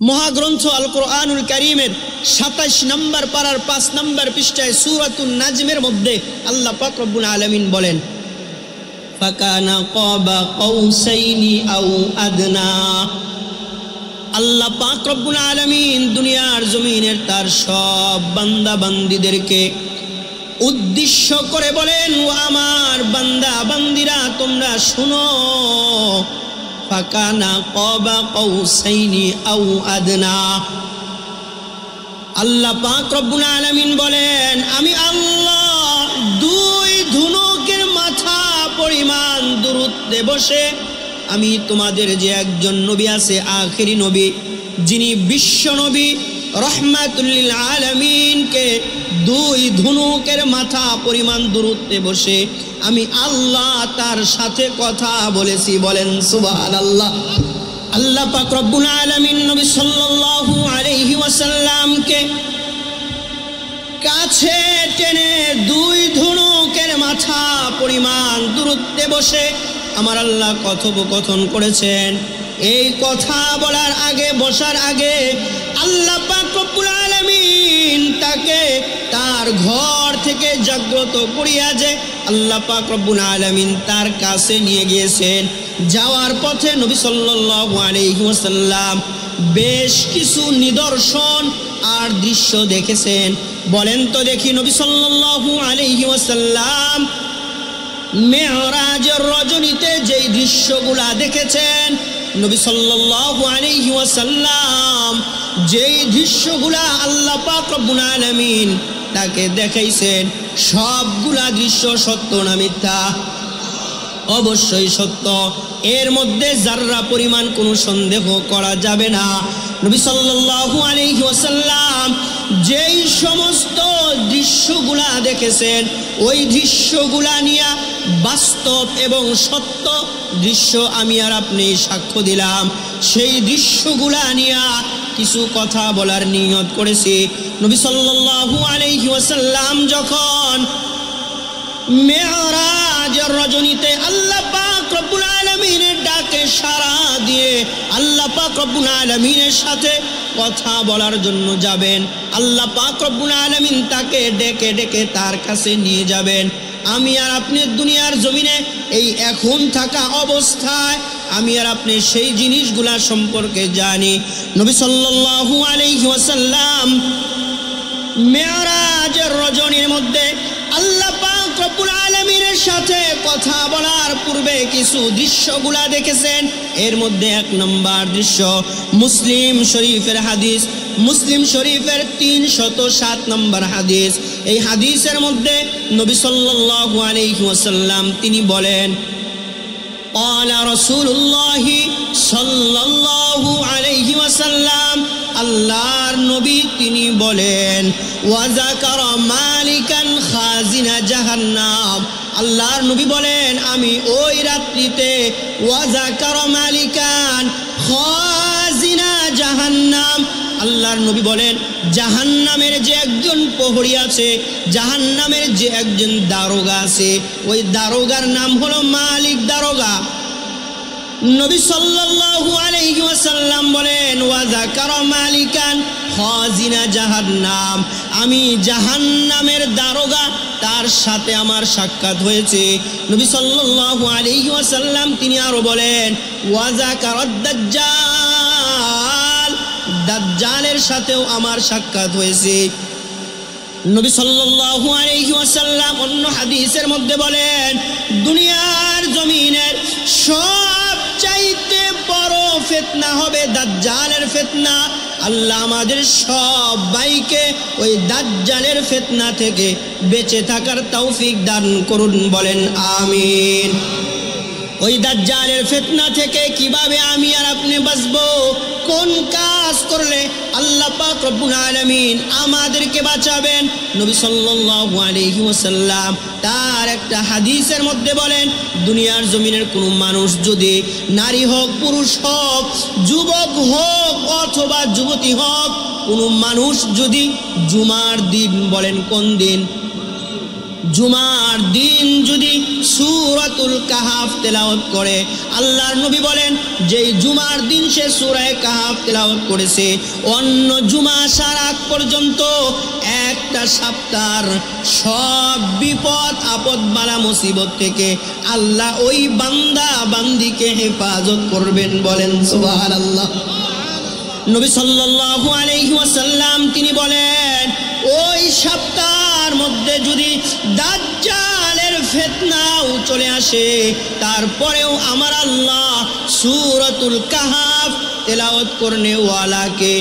মহাগ্রন্থ আল কোরআনুল কারীমের ২৭ নম্বর পারার ৫ নম্বর পৃষ্ঠায় সূরাতুন নাজমের মধ্যে আল্লাহ পাক রব্বুল আলামিন বলেন, ফাকানা কাবা কাউসাইনি আও আদনা। আল্লাহ পাক রব্বুল আলামিন দুনিয়ার জমিনের তার সব বান্দা বান্দীদেরকে উদ্দেশ্য করে বলেন, ও আমার বান্দা বান্দীরা তোমরা শুনো, ফাকানা কাবা কাউসাইনি আও আদনা। আল্লাহ পাক রব্বুল আলামিন বলেন, আমি আল্লাহ 2 ধনুকের মাথা পরিমাণ দূরত্বে বসে আমি তোমাদের যে একজন নবী আছে, আখেরি নবী, যিনি বিশ্ব নবী রহমাতুল লিল আলামিনকে 2 ধনুকের মাথা পরিমাণ দূরত্বে বসে আমি আল্লাহ তার সাথে কথা বলেছি। বলেন সুবহানাল্লাহ। আল্লাহ পাক রব্বুল আলামিন নবী সাল্লাল্লাহু আলাইহি ওয়াসাল্লামকে কাছে টেনে 2 ধনুকের মাথা পরিমাণ দূরত্বে বসে আমার আল্লাহ কথোপকথন করেছেন। এই কথা বলার আগে, বসার আগে আল্লাহ পাক রব্বুল আলামিন তাকে তার ঘর থেকে জাগ্রত করিয়া যে আল্লাহ পাক রব্বুল আলামিন তার কাছে নিয়ে গিয়েছেন। যাওয়ার পথে নবী সাল্লাল্লাহু আলাইহি ওয়াসাল্লাম বেশ কিছু নিদর্শন আর দৃশ্য দেখেছেন। বলেন তো দেখি, নবী সাল্লাল্লাহু আলাইহি ওয়াসাল্লাম মেরাজের রজনীতে যেই দৃশ্যগুলা দেখেছেন, নবী সাল্লাল্লাহু আলাইহি ওয়াসাল্লাম যেই দৃশ্যগুলা আল্লাহ পাক রব্বুল আলামিন তাকে দেখাইছেন, সবগুলা দৃশ্য সত্য না মিথ্যা? অবশ্যই সত্য। এর মধ্যে যাররা পরিমাণ কোনো সন্দেহ করা যাবে না। নবী সাল্লাল্লাহু আলাইহি ওয়াসাল্লাম যেই সমস্ত দৃশ্যগুলা দেখেছেন, ওই দৃশ্যগুলা নিয়ে বাস্তব এবং সত্য দৃশ্য আমি আর আপনি সাক্ষ্য দিলাম। সেই দৃশ্যগুলা নিয়ে কিছু কথা বলার নিয়ত করেছি। নবী সাল্লাল্লাহু আলাইহি ওয়াসাল্লাম যখন মেরাজের রজনীতে আল্লাহ পাক রব্বুল আলামিনের ডাকে সাড়া দিয়ে আল্লাহ পাক রব্বুল আলামিনের সাথে কথা বলার জন্য যাবেন, আল্লাহ পাক রব্বুল আলামিন তাকে ডেকে ডেকে তার কাছে নিয়ে যাবেন। আমি আর আপনি দুনিয়ার জমিনে এই এখন থাকা অবস্থায় আমি আর আপনি সেই জিনিসগুলা সম্পর্কে জানি। নবী সাল্লাল্লাহু আলাইহি ওয়াসাল্লাম মেরাজের রজনীর মধ্যে আল্লাহ পাক রব্বুল আলামিনের সাথে কথা বলার পূর্বে কিছু দৃশ্যগুলা দেখেছেন। এর মধ্যে 1 নম্বর দৃশ্য মুসলিম শরীফের হাদিস, মুসলিম শরীফের 307 নম্বর হাদিস। এই হাদিসের মধ্যে নবী সাল্লাল্লাহু আলাইহি ওয়াসাল্লাম তিনি বলেন, ক্বালা রাসূলুল্লাহ সাল্লাল্লাহু আলাইহি ওয়াসাল্লাম, আল্লাহর নবী তিনি বলেন, ওয়া যাকারা মালিকান খাজিনা জাহান্নাম। আল্লাহর নবী বলেন, আমি ওই রাত্রিতে ওয়া যাকারা মালিকান খাজিনা জাহান্নাম, আল্লাহর নবী বলেন জাহান্নামের যে একজন প্রহরী আছে, জাহান্নামের যে একজন দারোগা আছে, ওই দারোগার নাম হলো মালিক দারোগা। নবী সাল্লাল্লাহু আলাইহি ওয়াসাল্লাম বলেন, ওয়া যাকারা মালিকান খাজিনা জাহান্নাম, আমি জাহান্নামের দারোগা তার সাথে আমার সাক্ষাৎ হয়েছে। নবী সাল্লাল্লাহু আলাইহি ওয়াসাল্লাম তিনি আরো বলেন, ওয়া যাকারা দাজ্জাল, দাজ্জালের সাথেও আমার সাক্ষাৎ হয়েছে। নবী সাল্লাল্লাহু আলাইহি ওয়াসাল্লাম অন্য হাদিসের মধ্যে বলেন, দুনিয়ার জমিনের সবচাইতে বড় ফিতনা হবে দাজ্জালের ফিতনা। আল্লাহ আমাদের সবাইকে ওই দাজ্জালের ফিতনা থেকে বেঁচে থাকার তৌফিক দান করুন। বলেন আমিন। ওই দাজ্জালের ফিতনা থেকে কিভাবে আমি আর আপনি বাঁচবো, কোন কাজ করলে আল্লাহ পাক রব্বুল আলামিন আমাদেরকে বাঁচাবেন, নবী সাল্লাল্লাহু আলাইহি ওয়াসাল্লাম তার একটা হাদিসের মধ্যে বলেন, দুনিয়ার জমিনের কোনো মানুষ যদি নারী হোক পুরুষ হোক, যুবক হোক অথবা যুবতী হোক, কোনো মানুষ যদি জুমার দিন, বলেন কোন দিন, জুমার দিন যদি সূরাতুল কাহাফ তেলাওয়াত করে, আল্লাহর নবী বলেন যেই জুমার দিন সে সূরা কাহাফ তেলাওয়াত করেছে, অন্য জুমা আসার আগ পর্যন্ত একটা সপ্তাহ সব বিপদ আপদ বালা মুসিবত থেকে আল্লাহ ওই বান্দা বান্দিকে হেফাজত করবেন। বলেন সুবহানাল্লাহ। নবী সাল্লাল্লাহু আলাইহি ওয়াসাল্লাম তিনি বলেন ওই সপ্তাহের মধ্যে যদি দাজ্জালের ফিতনাও চলে আসে, তারপরেও আমার আল্লাহ সূরাতুল কাহাফ তেলাওয়াত করনে ওয়ালাকে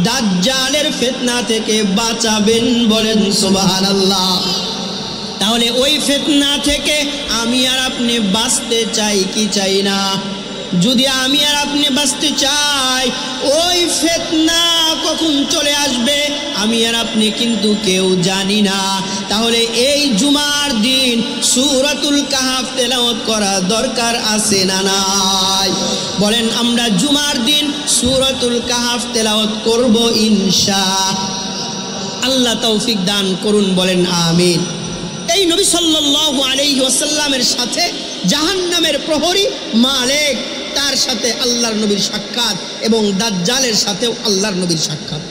দাজ্জালের ফিতনা থেকে বাঁচাবেন। বলেন সুবহানাল্লাহ। তাহলে ওই ফিতনা থেকে আমি আর আপনি বাঁচতে চাই কি চাই না? যদি আমি আর আপনি বাঁচতে চাই, ওই ফিতনা কখন চলে আসবে আমি আর আপনি কিন্তু কেউ জানি না। তাহলে এই জুমার দিন সূরাতুল কাহাফ তেলাওয়াত করা দরকার আছে না নাই? বলেন আমরা জুমার দিন সূরাতুল কাহাফ তেলাওয়াত করব ইনশাআল্লাহ। তৌফিক দান করুন, বলেন আমিন। এই নবী সাল্লাল্লাহু আলাইহি ওয়াসাল্লামের সাথে জাহান্নামের প্রহরী মালিক, তার সাথে আল্লাহর নবীর সাক্ষাৎ এবং দাজ্জালের সাথেও আল্লাহর নবীর সাক্ষাৎ।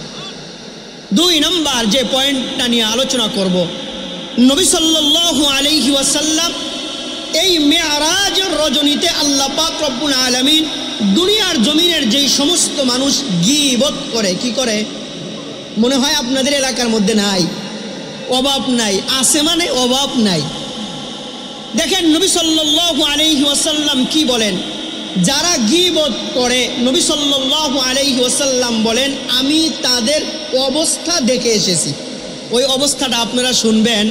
2 নম্বর যে পয়েন্টটা নিয়ে আলোচনা করব, নবী সাল্লাল্লাহু আলাইহি ওয়াসাল্লাম এই মেরাজের রজনীতে আল্লাহ পাক রব্বুল আলামিন দুনিয়ার জমিনের যেই সমস্ত মানুষ গীবত করে, কি করে? মনে হয় আপনাদের এলাকার মধ্যে নাই, অভাব নাই, আছে মানে অভাব নাই। দেখেন নবী সাল্লাল্লাহু আলাইহি ওয়াসাল্লাম কি বলেন, যারা গীবত করে নবী সাল্লাল্লাহু আলাইহি ওয়াসাল্লাম বলেন আমি তাদের অবস্থা দেখে এসেছি। ওই অবস্থাটা আপনারা শুনবেন।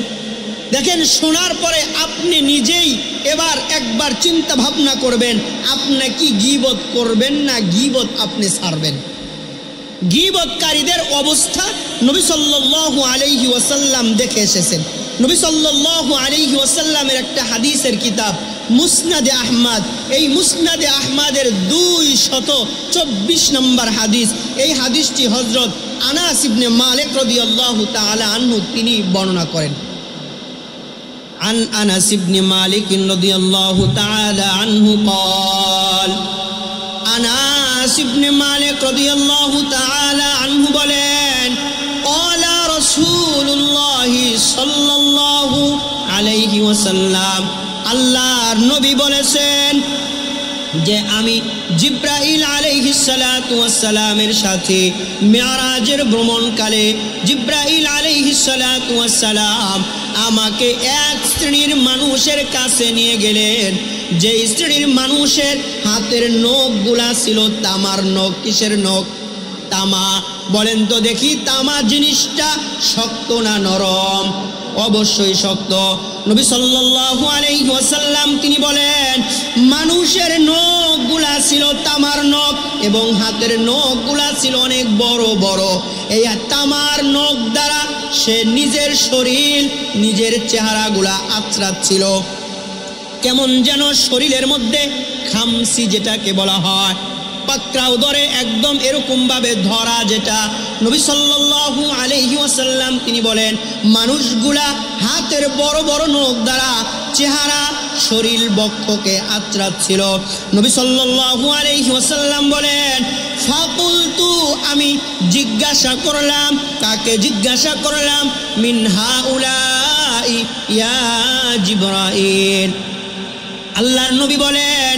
দেখেন শোনার পরে আপনি নিজেই এবার একবার চিন্তা ভাবনা করবেন, আপনি কি গীবত করবেন না গীবত আপনি ছাড়বেন। গীবতকারীদের অবস্থা নবী সাল্লাল্লাহু আলাইহি ওয়াসাল্লাম দেখে এসেছেন। নবী সাল্লাল্লাহু আলাইহি ওয়াসাল্লামের একটা হাদিসের কিতাব মুসনাদে আহমদ, এই মুসনাদে আহমদের 224 নম্বর হাদিস। এই হাদিসটি হযরত আনাস ইবনে মালিক রাদিয়াল্লাহু তাআলা আনহু তিনি বর্ণনা করেন। عن أنس بن مالك رضي الله تعالى عنه قال أنس بن مالك رضي الله تعالى عنه বলেন قال رسول الله صلى الله عليه وسلم আল্লাহর নবী বলেছেন যে আমি জিব্রাইল আলাইহিস সালাতু ওয়াস সালামের সাথে মেরাজের ভ্রমণকালে জিব্রাইল আলাইহিস সালাতু ওয়াস সালাম আমাকে এক শ্রেণীর মানুষের কাছে নিয়ে গেলেন, যে শ্রেণীর মানুষের হাতের নখগুলা ছিল তামার নখ। কিসের নখ? তামা। বলেন তো দেখি তামা জিনিসটা শক্ত না নরম? অবশ্যই শক্ত। নবী সাল্লাল্লাহু আলাইহি ওয়াসাল্লাম তিনি বলেন মানুষের নখগুলা ছিল তামার নখ এবং হাতের নখগুলা ছিল অনেক বড় বড়। এই তামার নখ দ্বারা সে নিজের শরীর নিজের চেহারাগুলা আঁচড়াচ্ছিল। কেমন যেন শরীরের মধ্যে খামসি যেটাকে বলা হয়, পাকড়াও ধরে একদম এরকম ভাবে ধরা, যেটা নবী সাল্লাল্লাহু আলাইহি ওয়াসাল্লাম তিনি বলেন মানুষগুলা হাতের বড় বড় নখ দ্বারা চেহারা শরীর বক্ষকে আঁচড়াচ্ছিল। নবী সাল্লাল্লাহু আলাইহি ওয়াসাল্লাম বলেন ফাকুলতু আমি জিজ্ঞাসা করলাম, কাকে জিজ্ঞাসা করলাম? মিন হাউলাই ইয়া জিবরাইল। আল্লাহর নবী বলেন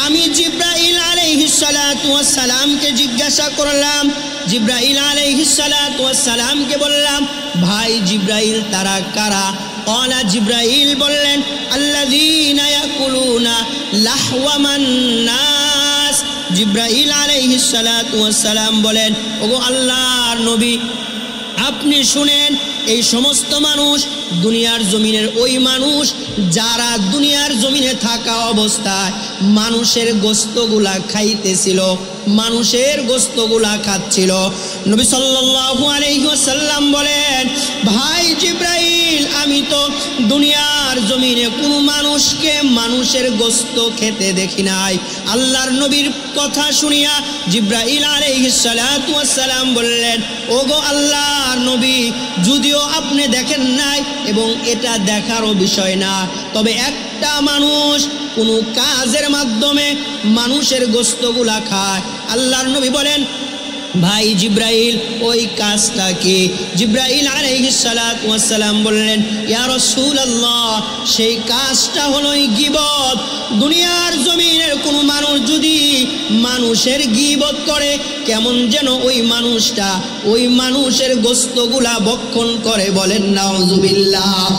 আমি জিব্রাইল আলাইহিস সালাতু ওয়াস সালামকে জিজ্ঞাসা করলাম। জিব্রাইল আলাইহিস সালাতু ওয়াস সালামকে বললাম ভাই জিব্রাইল তারা কারা? ক্বালা জিব্রাইল বললেন আল্লাযীনা ইয়াকুলুনা লাহওয়ামান নাস। জিব্রাইল আলাইহিস সালাতু ওয়াস সালাম বলেন ওগো আল্লাহর নবী আপনি শুনেন, এই সমস্ত মানুষ দুনিয়ার জমিনের ওই মানুষ যারা দুনিয়ার জমিনে থাকা অবস্থায় মানুষের গোশতগুলা খাইতেছিল, মানুষের গোশতগুলা খাচ্ছিল। নবী সাল্লাল্লাহু আলাইহি ওয়াসাল্লাম বলেন ভাই জিব্রাইল আমি তো দুনিয়ার জমিনে কোনো মানুষকে মানুষের গোশত খেতে দেখি নাই। আল্লাহর নবীর কথা শুনিয়া জিব্রাইল আলাইহিস সালাতু ওয়াস সালাম বললেন, ওগো আল্লাহর নবী, যদিও আপনি দেখেন নাই এবং এটা দেখারও বিষয় না, তবে একটা মানুষ কোনো কাজের মাধ্যমে মানুষের গোশতগুলা খায়। আল্লাহর নবী বলেন, ভাই জিব্রাইল, ওই কাজটা কি? জিব্রাইল আলাইহিস সালাতু ওয়াস সালাম বললেন, ইয়া রাসূলুল্লাহ, সেই কাজটা হলো গীবত। দুনিয়ার জমিনের কোনো মানুষ যদি মানুষের গীবত করে, কেমন যেন ওই মানুষটা ওই মানুষের গোশতগুলা ভক্ষণ করে। বলেন নাউজুবিল্লাহ।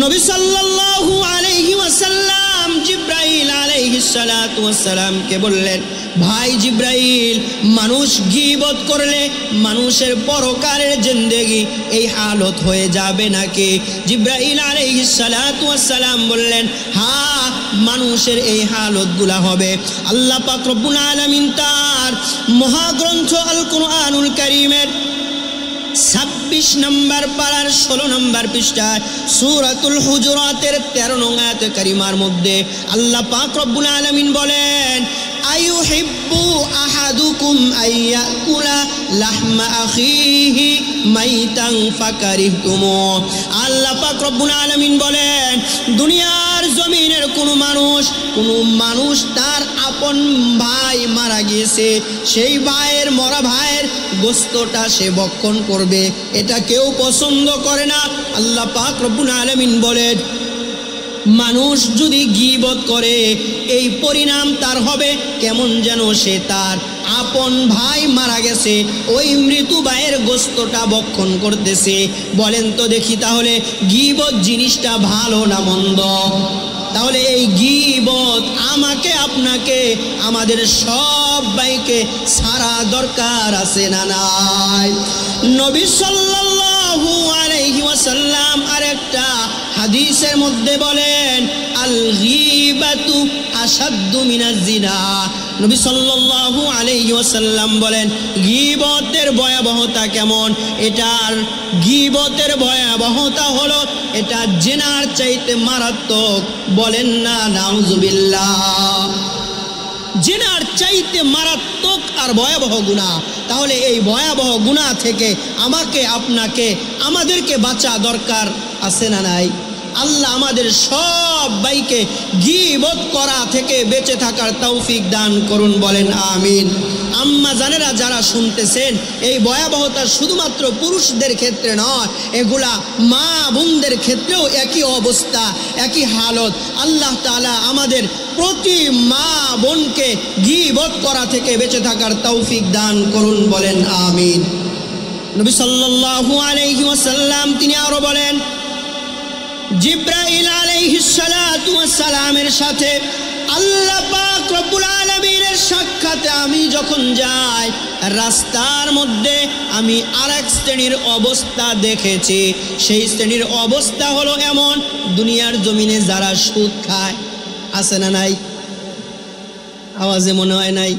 নবী সাল্লাল্লাহু আলাইহি ওয়াসাল্লাম জিব্রাইল আলাইহিস সালাতু ওয়াস সালামকে বললেন, ভাই জিব্রাইল, মানুষ গীবত করলে মানুষের পরকালের জিন্দেগি এই হালত হয়ে যাবে নাকি? জিব্রাইল আলাইহিস সালাতু ওয়াস সালাম বললেন, হ্যাঁ, মানুষের এই হালতগুলা হবে। আল্লাহ পাক রব্বুল আলামিন তার মহাগ্রন্থ আল কুরআনুল কারীমের 26 নম্বর পারার 16 নম্বর পৃষ্ঠায় সূরাতুল হুজুরাতের 13 নং আয়াতে কারিমার মধ্যে আল্লাহ পাক রব্বুল আলামিন বলেন, আইয়ুহিব্বু আহাদুকুম আইয়াকুলা লাহমা আখিহি মাইতান ফাকারিহতুমু। আল্লাহ পাক রব্বুল আলামিন বলেন, দুনিয়ার জমিনের কোনো মানুষ তার আপন ভাই মারা গিয়েছে, সেই ভাইয়ের মরা ভাইয়ের গোশতটা সে ভক্ষণ করবে, এটা কেউ পছন্দ করে না। আল্লাহ পাক রব্বুল আলামিন বলেন, মানুষ যদি গীবত করে এই পরিণাম তার হবে কেমন যেন সে তার আপন ভাই মারা গেছে ওই মৃত্যু ভাইয়ের গোশতটা ভক্ষণ করতেছে। বলেন তো দেখি, তাহলে গীবত জিনিসটা ভালো না মন্দ? তাহলে এই গীবত আমাকে আপনাকে আমাদের সবাইকে সারা দরকার আছে না নাই? নবী সাল্লাল্লাহু আলাইহি ওয়াসাল্লাম আরেকটা হাদিসের মধ্যে বলেন, আল গীবাতু আশাদ্দু মিনাজ জিনা। নবী সাল্লাল্লাহু আলাইহি ওয়াসাল্লাম বলেন, গীবতের ভয়াবহতা কেমন? এটার গীবতের ভয়াবহতা হলো এটা জিনার চাইতে মারাত্মক। বলেন না নাউজুবিল্লাহ। জিনার চাইতে মারাত্মক আর ভয়াবহ গুনাহ। তাহলে এই ভয়াবহ গুনাহ থেকে আমাকে আপনাকে আমাদেরকে বাঁচা দরকার আছে না নাই? আল্লাহ আমাদের সবাইকে গীবত করা থেকে বেঁচে থাকার তৌফিক দান করুন। বলেন আমিন। আম্মা জানেরা যারা শুনতেছেন, এই ভয়াবহতা শুধুমাত্র পুরুষদের ক্ষেত্রে নয়, এগুলা মা বোনদের ক্ষেত্রেও একই অবস্থা, একই হালত। আল্লাহ তাআলা আমাদের প্রতি মা বোনকে গীবত করা থেকে বেঁচে থাকার তৌফিক দান করুন। বলেন আমিন। নবী সাল্লাল্লাহু আলাইহি ওয়াসাল্লাম তিনি আরো বলেন, জিব্রাইল আলাইহিস সালাতু ওয়াস সালামের সাথে আল্লাহ পাক রব্বুল আলামিনের সাক্ষাতে আমি যখন যাই, রাস্তার মধ্যে আমি আরেক শ্রেণীর অবস্থা দেখেছি। সেই শ্রেণীর অবস্থা হলো এমন, দুনিয়ার জমিনে যারা সুদ খায়, আছে না নাই? আওয়াজে মনে হয় নাই?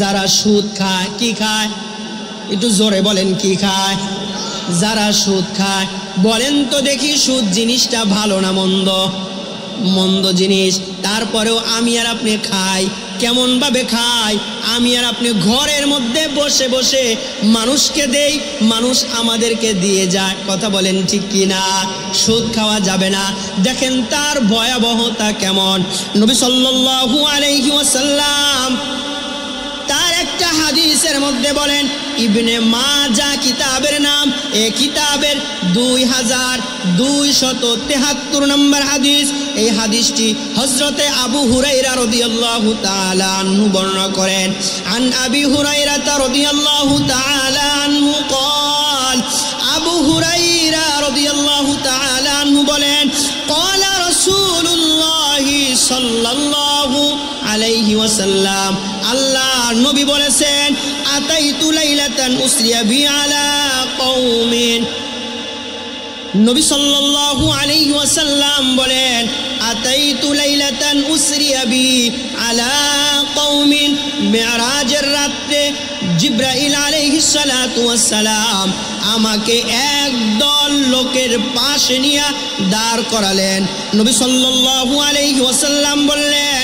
যারা সুদ খায়, কি খায়? একটু জোরে বলেন, কি খায়? যারা সুদ খায়, বলেন তো দেখি, সুদ জিনিসটা ভালো না মন্দ? মন্দ জিনিস। তারপরেও আমি আর আপনি খাই। কেমন ভাবে খাই? আমি আর আপনি ঘরের মধ্যে বসে বসে মানুষকে দেই, মানুষ আমাদেরকে দিয়ে যায়। কথা বলেন ঠিক কি না? সুদ খাওয়া যাবে না। দেখেন তার ভয়াবহতা কেমন। নবী সাল্লাল্লাহু আলাইহি ওয়াসাল্লাম তার একটা হাদিসের মধ্যে বলেন, ইবনে মাজাহ কিতাবের নাম, এই কিতাবের 2273 নম্বর হাদিস। এই হাদিসটি হযরতে আবু হুরায়রা রাদিয়াল্লাহু তাআলা আনহু বর্ণনা করেন। আন আবি হুরায়রা রাদিয়াল্লাহু তাআলা আনহু قال, আবু হুরায়রা রাদিয়াল্লাহু তাআলা আনহু বলেন, قال رسول الله সাল্লাল্লাহু আলাইহি ওয়াসাল্লাম, আল্লাহ নবী বলেছেন, আতাইতু লাইলাতান উসরিয়া বি আলা কওমিন। নবী সাল্লাল্লাহু আলাইহি ওয়াসাল্লাম বলেন, আতাইতু লাইলাতান উসরিয়া বি আলা কওমিন। মেরাজের রাতে জিব্রাইল আলাইহিস সালাতু ওয়াস সালাম আমাকে একদল লোকের পাশে নিয়ে দাঁড় করালেন। নবী সাল্লাল্লাহু আলাইহি ওয়াসাল্লাম বললেন,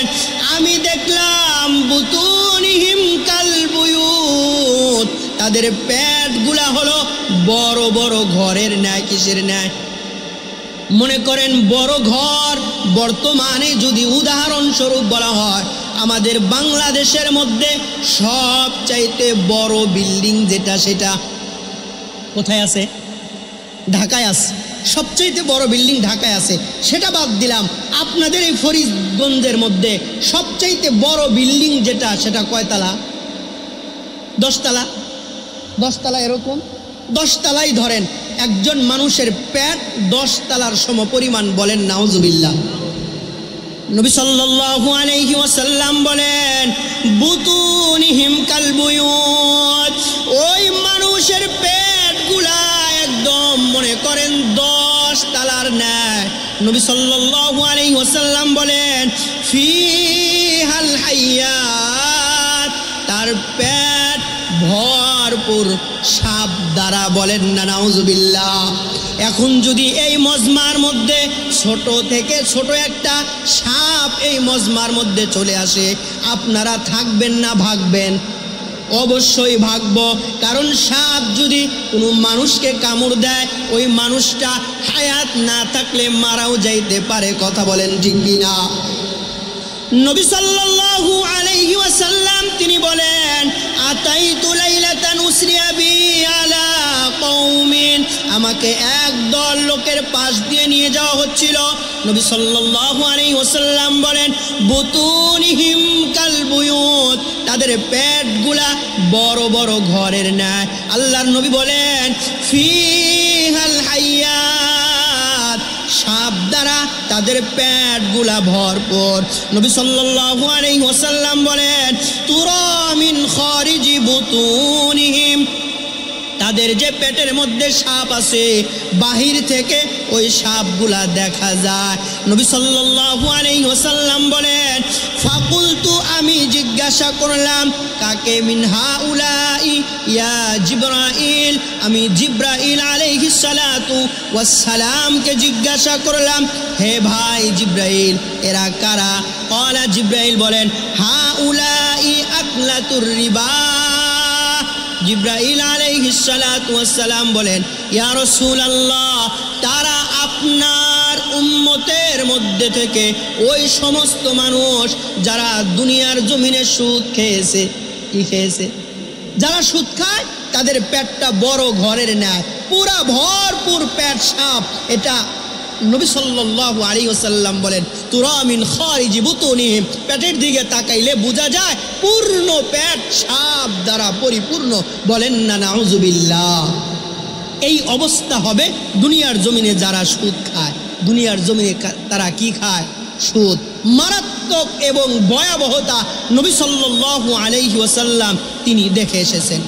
আমি দেখলাম বুতুনিহিম কাল বুয়ুত, তাদের পেটগুলা হলো বড় বড় ঘরের ন্যায়। কিসের ন্যায়? মনে করেন বড় ঘর, বর্তমানে যদি উদাহরণস্বরূপ বলা হয়, আমাদের বাংলাদেশের মধ্যে সবচাইতে বড় বিল্ডিং যেটা, সেটা কোথায় আছে? ঢাকায় আছে। সবচাইতে বড় বিল্ডিং ঢাকায় আছে। সেটা বাদ দিলাম, আপনাদের এই ফরিদগঞ্জের মধ্যে সবচাইতে বড় বিল্ডিং যেটা, সেটা কয়তলা? 10 তলা। 10 তলা, এরকম 10 তলাই ধরেন। একজন মানুষের পেট 10 তলার সমপরিমাণ। বলেন নাউজুবিল্লাহ। নবী সাল্লাল্লাহু আলাইহি ওয়াসাল্লাম বলেন বুতুনিহিম কাল বুয়ুত, ওই মানুষের পেটগুলা একদম মনে করেন 10 তলার ন্যায়। নবী সাল্লাল্লাহু আলাইহি ওয়াসাল্লাম বলেন ফিহাল হাইয়াত, তার পেট ভরপুর সাপ দ্বারা। বলেন না নাউজুবিল্লাহ। এখন যদি এই মজমার মধ্যে ছোট থেকে ছোট একটা সাপ এই মজমার মধ্যে চলে আসে, আপনারা থাকবেন না ভাগবেন? অবশ্যই ভাগব। কারণ সাপ যদি কোনো মানুষকে কামড় দেয়, ওই মানুষটা হায়াত না থাকলে মারাও যাইতে পারে। কথা বলেন ঠিক কিনা? নবী সাল্লাল্লাহু আলাইহি ওয়াসাল্লাম তিনি বলেন আতাইতু লাইলাতান উসরিয়া বি আলা কওমিন, আমাকে একদল লোকের পাশ দিয়ে নিয়ে যাওয়া হচ্ছিল। নবী সাল্লাল্লাহু আলাইহি ওয়াসাল্লাম বলেন বুতুনিহিম কাল বুয়ুত, তাদের পেটগুলা বড় বড় ঘরের ন্যায়। আল্লাহর নবী বলেন ফিহাল হাইয়াত, সাপ দ্বারা তাদের পেটগুলা ভরপুর। নবী সাল্লাল্লাহু আলাইহি ওয়াসাল্লাম বলেন তুরা মিন খারিজি বুতুনিহিম, তাদের যে পেটের মধ্যে সাপ আছে, বাহির থেকে ওই সাপগুলা দেখা যায়। নবী সাল্লাল্লাহু আলাইহি ওয়াসাল্লাম বলেন ফাকুলতু, আমি জিজ্ঞাসা করলাম কাকে? মিন হাউলাই ইয়া জিবরাইল, আমি জিব্রাইল আলাইহিস সালাতু ওয়াস সালামকে জিজ্ঞাসা করলাম, হে ভাই জিব্রাইল, এরা কারা? ক্বালা, জিব্রাইল বলেন হাউলাই আকলাতুর রিবা। জিব্রাইল আলাইহিস সালাতু ওয়াস সালাম বলেন ইয়া রাসূলুল্লাহ, তারা আপনার উম্মতের মধ্যে থেকে ওই সমস্ত মানুষ যারা দুনিয়ার জমিনে সুদ খেয়েছে। কি খেয়েছে? যারা সুদ খায় তাদের পেটটা বড় ঘরের ন্যায়, পুরা ভরপুর পেট সাপ। এটা নবী সাল্লাল্লাহু আলাইহি ওয়াসাল্লাম বলেন তুরা মিন খারিজি বুতুনিহিম, পেটের দিকে তাকাইলে বোঝা যায় পূর্ণ পেট সাপ দ্বারা পরিপূর্ণ। বলেন না নাউজুবিল্লাহ। এই অবস্থা হবে দুনিয়ার জমিনে যারা সুদ খায়। দুনিয়ার জমিনে তারা কি খায়? সুদ। মারাত্মক এবং ভয়াবহতা নবী সাল্লাল্লাহু আলাইহি ওয়াসাল্লাম তিনি দেখে এসেছেন।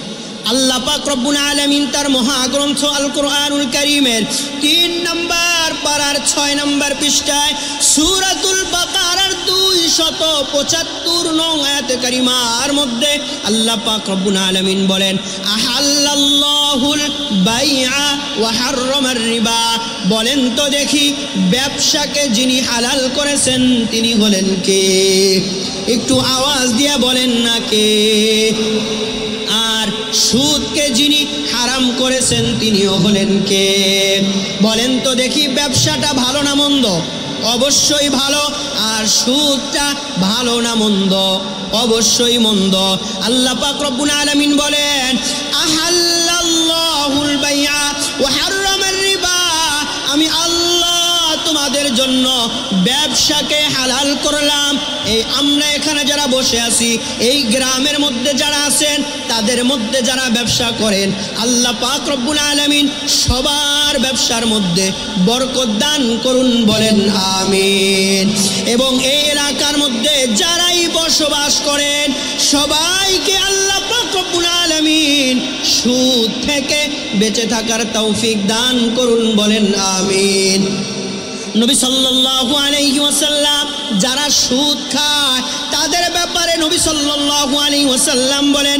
আল্লাহ পাক রব্বুল আলামিন তার মহাগ্রন্থ আল কোরআনুল কারীমের 3 নম্বর পারার 6 নম্বর পৃষ্ঠায় সূরাতুল বাকারার 275 নং আয়াতে কারিমার মধ্যে আল্লাহ পাক রব্বুল আলামিন বলেন আহাল্লাল্লাহুল বাইআ ওয়া হাররামার রিবা, বলেন তো দেখি ব্যবসাকে যিনি হালাল করেছেন তিনি হলেন কে? একটু আওয়াজ দিয়ে বলেন না কে? আর সুদকে যিনি হারাম করেছেন তিনিও হলেন কে? বলেন তো দেখি ব্যবসাটা ভালো না মন্দ? অবশ্যই ভালো। আর সুদটা ভালো না মন্দ? অবশ্যই মন্দ। আল্লাহ পাক রব্বুল আলামিন বলেন আহাল্লাল্লাহুল বাইআ ওয়া হাররামার রিবা, আমি আল্লাহ তোমাদের জন্য ব্যবসাকে হালাল করলাম। এই আমরা এখানে যারা বসে আছি, এই গ্রামের মধ্যে যারা আছেন, তাদের মধ্যে যারা ব্যবসা করেন, আল্লাহ পাক রব্বুল আলামিন সবার ব্যবসার মধ্যে বরকত দান করুন। বলেন আমিন। এবং এই এলাকার মধ্যে যারাই বসবাস করেন সবাইকে আল্লাহ পাক রব্বুল আলামিন সুদ থেকে বেঁচে থাকার তৌফিক দান করুন। বলেন আমিন। নবী সাল্লাল্লাহু আলাইহি ওয়াসাল্লাম যারা সুদ খায় তাদের ব্যাপারে নবী সাল্লাল্লাহু আলাইহি ওয়াসাল্লাম বলেন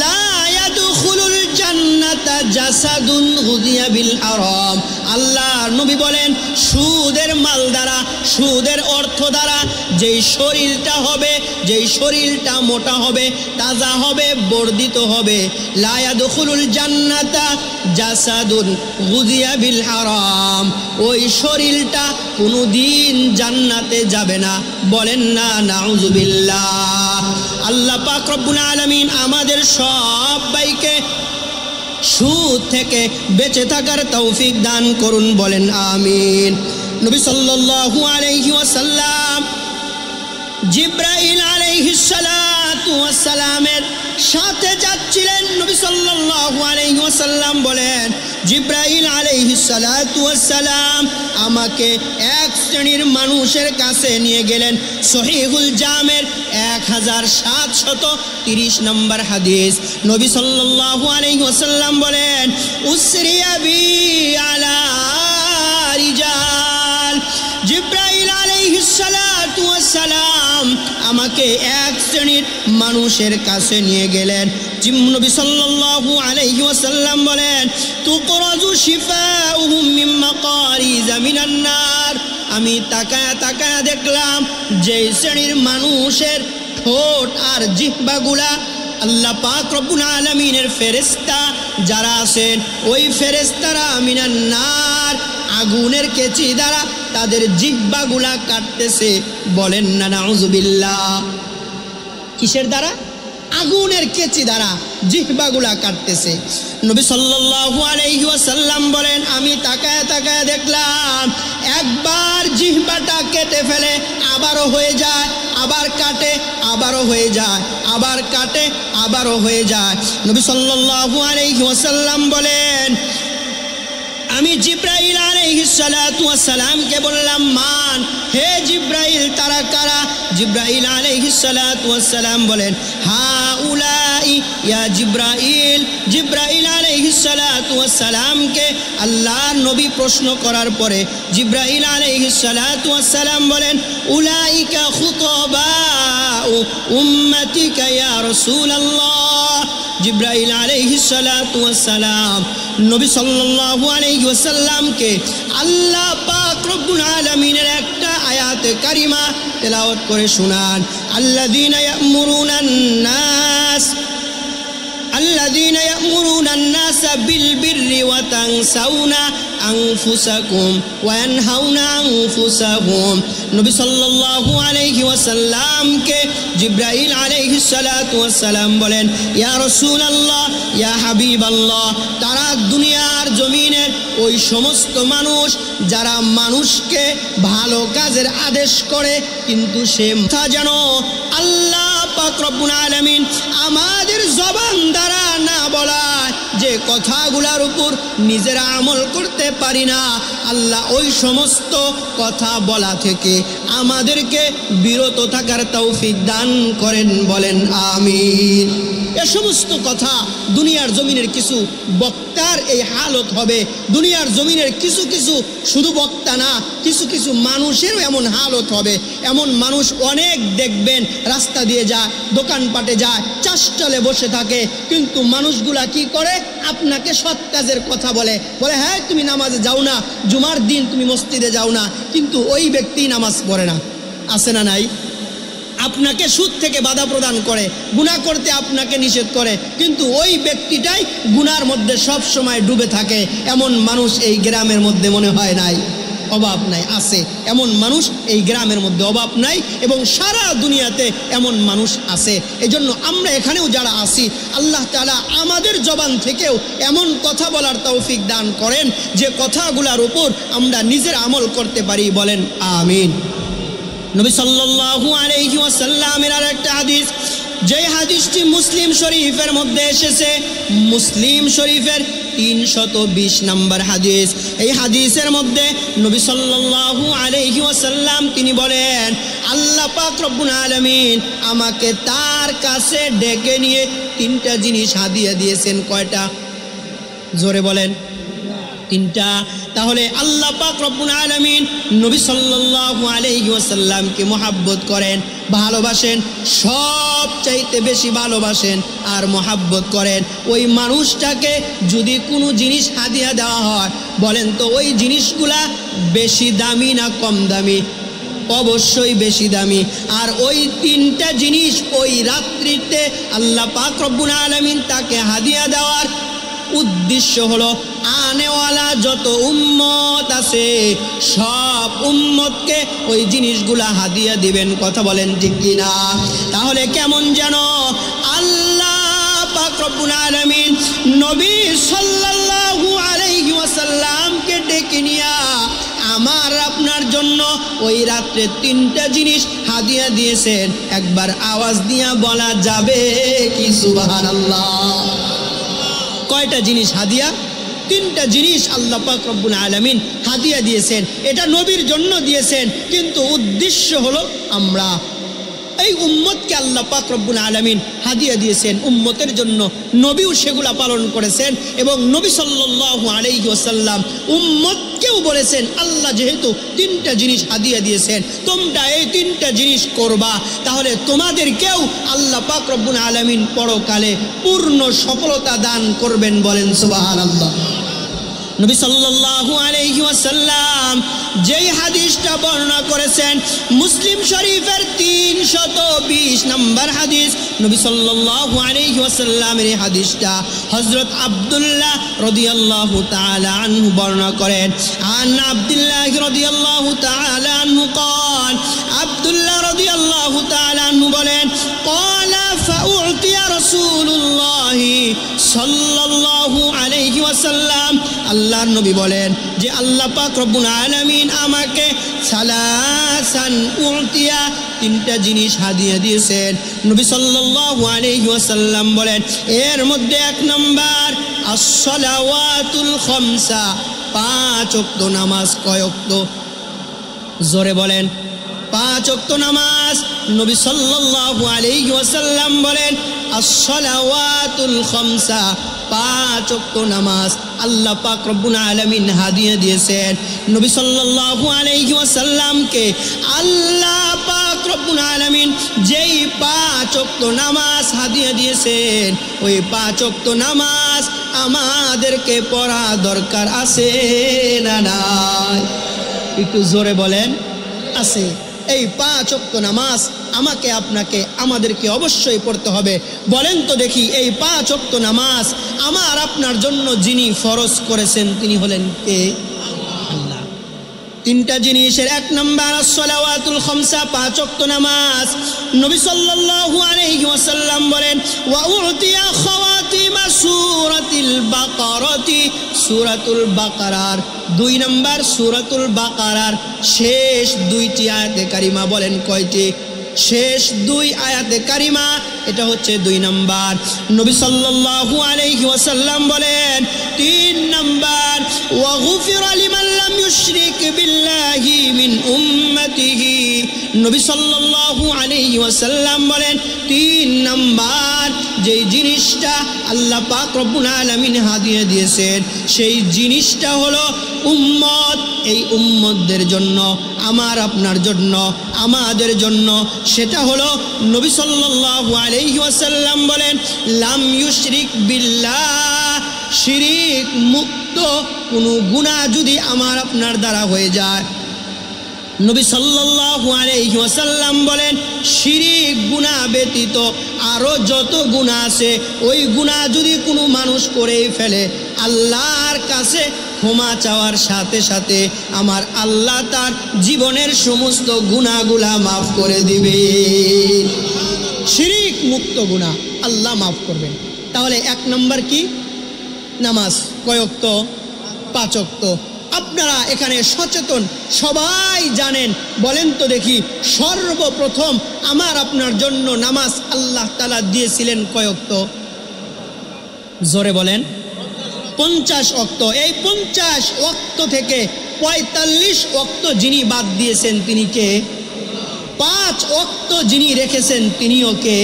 লা ইয়াদখুলুল জান্নাতা জাসাদুন গুযিয়া বিল হারাম। আল্লাহর নবী বলেন, সুদের মাল দ্বারা, সুদের অর্থ দ্বারা যেই শরীরটা হবে, যেই শরীরটা মোটা হবে, তাজা হবে, বর্ধিত হবে, লা ইয়াদখুলুল জান্নাতা জাসাদুন গুযিয়া বিল হারাম, ওই শরীরটা কোনোদিন জান্নাতে যাবে না। বলেন না নাউযুবিল্লাহ। আল্লাহ পাক রব্বুল আলামিন আমাদের সবাইকে সুদ থেকে বেঁচে থাকার তৌফিক দান করুন। বলেন আমিন। নবী সাল্লাল্লাহু আলাইহি ওয়াসাল্লাম জিবরাইল আলাইহিস সালাতু ওয়াস সালামের সাথে যাচ্ছিলেন। নবী সাল্লাল্লাহু আলাইহি ওয়াসাল্লাম বলেন, জিবরাইল আলাইহিস সালাতু ওয়াস সালাম আমাকে এক শ্রেণীর মানুষের কাছে নিয়ে গেলেন। সহিহুল জামের 1730 নম্বর হাদিস। নবী সাল্লাল্লাহু আলাইহি ওয়াসাল্লাম বলেন, উসরিয়া বি আলা রিজাল। জিবরাইল আলাইহিস সালাতু ওয়াস সালাম আমাকে এক শ্রেণীর মানুষের কাছে নিয়ে গেলেন। নবী সাল্লাল্লাহু আলাইহি ওয়াসাল্লাম বলেন, তুকরাজু শিফাউহুম মিন মাকারিজ মিনান নার। আমি তাকায়া তাকায়া দেখলাম যে শ্রেণীর মানুষের ঠোঁট আর জিহ্বাগুলা আল্লাহ পাক রব্বুল আলামিনের ফেরেশতা যারা আছেন, ওই ফেরেশতারা মিনান নার, আগুনের কেচি দ্বারা তাদের জিহ্বাগুলা কাটতেছে। বলেন না নাউযুবিল্লাহ। কিসের দ্বারা? আগুনের কেচি দ্বারা জিহ্বাগুলা কাটতেছে। নবী সাল্লাল্লাহু আলাইহি ওয়াসাল্লাম বলেন, আমি তাকায় তাকায় দেখলাম একবার জিহ্বাটা কেটে ফেলে, আবারও হয়ে যায়, আবার কাটে, আবারও হয়ে যায়, আবার কাটে, আবারও হয়ে যায়। নবী সাল্লাল্লাহু আলাইহি ওয়াসাল্লাম বলেন, আমি জিবরাইল আলাইহিস সালাতু ওয়াস সালামকে বললাম, মান, হে জিবরাইল, তারা কারা? জিবরাইল আলাইহিস সালাতু ওয়াস সালাম বলেন, হাউলাই ইয়া জিবরাইল। জিবরাইল আলাইহিস সালাতু ওয়াস সালামকে আল্লাহর নবী প্রশ্ন করার পরে জিবরাইল আলাইহিস সালাতু ওয়াস সালাম বলেন, উলাইকা খুতাবাউ উম্মতিকা ইয়া রাসূলুল্লাহ। জিবরাইল আলাইহিস সালাতু ওয়াস সালাম নবী সাল্লাল্লাহু আলাইহি ওয়াসাল্লামকে আল্লাহ পাক রব্বুল আলামিনের একটা আয়াতে কারিমা তেলাওয়াত করে শোনান। আল্লাযীনা ইয়া'মুরুনান নাস, আল্লাযীনা ইয়া'মুরুনান নাসা বিল বিররি ওয়া তানসাউনা আনফুসাকুম ওয়া ইয়ানহাউনা আনফুসাহুম। নবী সাল্লাল্লাহু আলাইহি ওয়াসাল্লামকে জিবরাইল আলাইহিস সালাতু ওয়াস সালাম বলেন, ইয়া রাসূলুল্লাহ, ইয়া হাবিবাল্লাহ, তারা দুনিয়ার জমিনের ওই সমস্ত মানুষ যারা মানুষকে ভালো কাজের আদেশ করে, কিন্তু সে কথা যেন আল্লাহ পাক রব্বুল আলামিন আমাদের জবান দ্বারা না বলায়, যে কথাগুলোর উপর নিজেরা আমল করতে পারি না, আল্লাহ ওই সমস্ত কথা বলা থেকে আমাদেরকে বিরত থাকার তৌফিক দান করেন। বলেন আমিন। এ সমস্ত কথা দুনিয়ার জমিনের কিছু বক্তার এই হালত হবে। দুনিয়ার জমিনের কিছু কিছু, শুধু বক্তা না, কিছু কিছু মানুষেরও এমন হালত হবে। এমন মানুষ অনেক দেখবেন, রাস্তা দিয়ে যায়, দোকানপাটে যায়, চাষটলে বসে থাকে, কিন্তু মানুষগুলা কি করে? আপনাকে সৎ কাজের কথা বলে, হ্যাঁ তুমি নামাজে যাও না, জুমার দিন তুমি মসজিদে যাও না, কিন্তু ওই ব্যক্তি নামাজ পড়ে না। আছে না নাই? আপনাকে সুদ থেকে বাধা প্রদান করে, গুনাহ করতে আপনাকে নিষেধ করে, কিন্তু ওই ব্যক্তিটাই গুনার মধ্যে সব সময় ডুবে থাকে। এমন মানুষ এই গ্রামের মধ্যে মনে হয় নাই? অভাব নাই, আছে। এমন মানুষ এই গ্রামের মধ্যে অভাব নাই, এবং সারা দুনিয়াতে এমন মানুষ আছে। এজন্য আমরা এখানেও যারা আছি, আল্লাহ তাআলা আমাদের জবান থেকেও এমন কথা বলার তৌফিক দান করেন যে কথাগুলোর উপর আমরা নিজের আমল করতে পারি। বলেন আমিন। নবী সাল্লাল্লাহু আলাইহি ওয়াসাল্লামের আরেকটা হাদিস, যে হাদিসটি মুসলিম শরীফের মধ্যে এসেছে, মুসলিম শরীফের 320 নম্বর হাদিস। এই হাদিসের মধ্যে নবী সাল্লাল্লাহু আলাইহি ওয়াসাল্লাম তিনি বলেন, আল্লাহ পাক রব্বুল আলামিন আমাকে তার কাছে ডেকে নিয়ে 3টা জিনিস হাদিয়া দিয়েছেন। কয়টা? জোরে বলেন। তিনটা। তাহলে আল্লাহ পাক রব্বুল আলামিন নবী সাল্লাল্লাহু আলাইহি ওয়াসাল্লামকে মহব্বত করেন, ভালোবাসেন, সবচাইতে বেশি ভালোবাসেন আর মহব্বত করেন। ওই মানুষটাকে যদি কোনো জিনিস হাদিয়া দেওয়া হয়, বলেন তো ওই জিনিসগুলা বেশি দামি না কম দামি? অবশ্যই বেশি দামি। আর ওই তিনটা জিনিস ওই রাত্রিতে আল্লাহ পাক রব্বুল আলামিন তাকে হাদিয়া দেওয়ার উদ্দেশ্য হলো আনেওয়ালা যত উম্মত আছে সব উম্মতকে ওই জিনিসগুলা হাদিয়া দিবেন। কথা বলেন ঠিক কিনা? তাহলে কেমন যেন আল্লাহ পাক রব্বুল আলামিন নবী সাল্লাল্লাহু আলাইহি ওয়াসাল্লামকে ডেকে নিয়া আমার আপনার জন্য ওই রাত্রে তিনটা জিনিস হাদিয়া দিয়েছেন। একবার আওয়াজ দিয়া বলা যাবে কি সুবহানাল্লাহ? কয়টা জিনিস হাদিয়া? তিনটা জিনিস আল্লাহ পাক রব্বুল আলামিন হাদিয়া দিয়েছেন। এটা নবীর জন্য দিয়েছেন, কিন্তু উদ্দেশ্য হলো আমরা এই উম্মতকে আল্লাহ পাক রব্বুল আলামিন হাদিয়া দিয়েছেন উম্মতের জন্য। নবীও সেগুলা পালন করেছেন এবং নবী সাল্লাল্লাহু আলাইহি ওয়াসাল্লাম উম্মতকেও বলেছেন আল্লাহ যেহেতু তিনটা জিনিস হাদিয়া দিয়েছেন, তোমরা এই তিনটা জিনিস করবা, তাহলে তোমাদেরকেও আল্লাহ পাক রব্বুল আলামিন পরকালে পূর্ণ সফলতা দান করবেন। বলেন সুবহানাল্লাহ। নবী সাল্লাল্লাহু আলাইহি ওয়াসাল্লাম যেই হাদিসটা বর্ণনা করেছেন মুসলিম শরীফের 320 নম্বর হাদিস, নবী সাল্লাল্লাহু আলাইহি ওয়াসাল্লামের এই হাদিসটা হযরত আব্দুল্লাহ রাদিয়াল্লাহু তাআলা আনহু বর্ণনা করেন। আন আব্দুল্লাহ রাদিয়াল্লাহু তাআলা আনহু قال আব্দুল্লাহ রাদিয়াল্লাহু তাআলা আনহু বলেন قال فأعطي رسول الله সাল্লাল্লাহু আলাইহি ওয়াসাল্লাম, আল্লাহর নবী বলেন যে আল্লাহ পাক রব্বুল আলামিন আমাকে সালাসান উতিয়া তিনটা জিনিস হাদিয়া দিয়েছেন। নবী সাল্লাল্লাহু আলাইহি ওয়াসাল্লাম বলেন এর মধ্যে এক নাম্বার as-সালাওয়াতুল খামসা, 5 ওয়াক্ত নামাজ। কয় ওয়াক্ত? জোরে বলেন। 5 ওয়াক্ত নামাজ। নবী সাল্লাল্লাহু আলাইহি ওয়াসাল্লাম বলেন as-সালাওয়াতুল খামসা, 5 ওয়াক্ত নামাজ আল্লাহ পাক রব্বুল আলামিন হাদিয়া দিয়েছেন। নবী সাল্লাল্লাহু আলাইহি ওয়াসাল্লামকে আল্লাহ পাক রব্বুল আলামিন যেই 5 ওয়াক্ত নামাজ হাদিয়া দিয়েছেন, ওই 5 ওয়াক্ত নামাজ আমাদেরকে পড়া দরকার আছে না নাই? একটু জোরে বলেন। আছে। এই 5 ওয়াক্ত নামাজ আমাকে আপনাকে আমাদেরকে অবশ্যই পড়তে হবে। বলেন তো দেখি এই 5 ওয়াক্ত নামাজ আমার আপনার জন্য যিনি ফরজ করেছেন তিনি হলেন কে? আল্লাহ। তিনটা জিনিসের এক নাম্বার as-সালাওয়াতুল খামসা, 5 ওয়াক্ত নামাজ। নবী সাল্লাল্লাহু আলাইহি ওয়াসাল্লাম বলেন ওয়া উতিয়া খাওয়াতিমা সূরাতিল বাকারাতি, সূরাতুল বাকারার 2 নাম্বার, সূরাতুল বাকারার শেষ 2টি আয়াতে কারিমা। বলেন কয়টি? শেষ 2 আয়াতে কারিমা, এটা হচ্ছে 2 নাম্বার। নবী সাল্লাল্লাহু আলাইহি ওয়াসাল্লাম বলেন 3 নাম্বার ওয়া গুফিরা লিমান লাম ইউশরিক বিল্লাহি মিন উম্মতিহি। নবী সাল্লাল্লাহু আলাইহি ওয়াসাল্লাম বলেন 3 নাম্বার যেই জিনিসটা আল্লাহ পাক রব্বুল আলামিন হাদিয়া দিয়েছেন সেই জিনিসটা হলো উম্মত। এই উম্মতদের জন্য, আমার আপনার জন্য, আমাদের জন্য, সেটা হলো নবী সাল্লাল্লাহু আলাইহি ওয়াসাল্লাম বলেন লাম ইউশরিক বিল্লাহ, শিরিক মুক্ত কোনো গুনাহ যদি আমার আপনার দ্বারা হয়ে যায়, নবী সাল্লাল্লাহু আলাইহি ওয়াসাল্লাম বলেন শিরিক গুনাহ ব্যতীত আরো যত গুনাহ আছে ওই গুনাহ যদি কোনো মানুষ করে ফেলে, আল্লাহর কাছে ক্ষমা চাওয়ার সাথে সাথে আমার আল্লাহ তার জীবনের সমস্ত গুনাহগুলা মাফ করে দিবে। শিরিক মুক্ত গুনাহ আল্লাহ মাফ করবেন। তাহলে 1 নম্বর কি? নামাজ। কয় ওয়াক্ত? 5 ওয়াক্ত। আপনারা এখানে সচেতন সবাই জানেন। বলেন তো দেখি সর্বপ্রথম আমার আপনার জন্য নামাজ আল্লাহ তাআলা দিয়েছিলেন কয় ওয়াক্ত? জোরে বলেন। 50 ওয়াক্ত। এই 50 ওয়াক্ত থেকে 45 ওয়াক্ত যিনি বাদ দিয়েছেন তিনি কে? 5 ওয়াক্ত যিনি রেখেছেন তিনিও কে?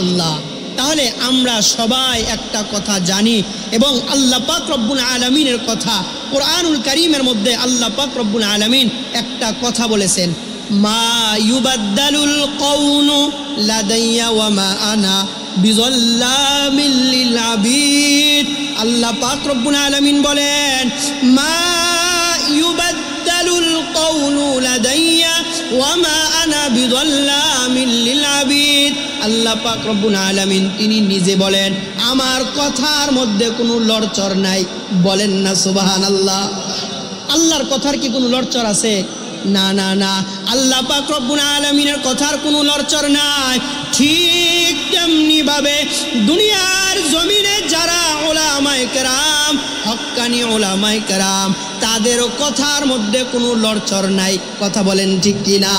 আল্লাহ। তাহলে আমরা সবাই একটা কথা জানি এবং আল্লাহ পাক রব্বুল আলামিনের কথা কোরআনুল কারীমের মধ্যে আল্লাহ পাক রব্বুল আলামিন একটা কথা বলেছেন, মা ইউবাদদালুল কওলু লাদাইয়া ওয়া মা আনা বিযাল্লামিল লিল আবিদ। আল্লাহ পাক রব্বুল আলামিন বলেন, মা ইউবাদদালুল কওলু লাদাইয়া ওয়া মা আনা বিযাল্লামিল লিল আবিদ। আল্লাহ পাক রব্বুল আলামিন তিনি নিজে বলেন, আমার কথার মধ্যে কোনো লড়চড় নাই। বলেন না সুবহানাল্লাহ। আল্লাহর কথার কি কোনো লড়চড় আছে? না না না, আল্লাহ পাক রব্বুল আলামিনের কথার কোনো লড়চড় নাই। ঠিক তেমনি ভাবে দুনিয়ার জমিনে যারা উলামায়ে কেরাম, হক্কানি উলামায়ে কেরাম, তাদেরও কথার মধ্যে কোনো লড়চড় নাই। কথা বলেন ঠিক কিনা?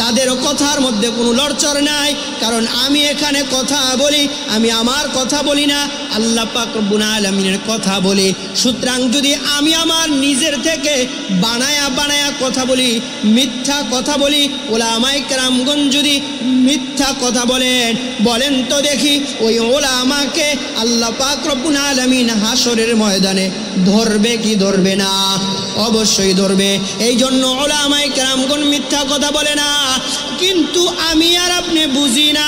তাদেরও কথার মধ্যে কোনো লড়চড় নাই। কারণ আমি এখানে কথা বলি, আমি আমার কথা বলি না, আল্লাহ পাক রব্বুল আলামিনের কথা বলি। সুতরাং যদি আমি আমার নিজের থেকে বানায়া বানায়া কথা বলি, মিথ্যা কথা বলি, উলামায়ে কেরামগণ যদি মিথ্যা কথা বলেন তো দেখি ওই উলামাকে আল্লাহ পাক রব্বুল আলামিন হাসরের ময়দানে ধরবে কি ধরবে না? অবশ্যই ধরবে। এই জন্য উলামায়ে কেরামগণ মিথ্যা কথা বলে না। কিন্তু আমি আর আপনি বুঝি না,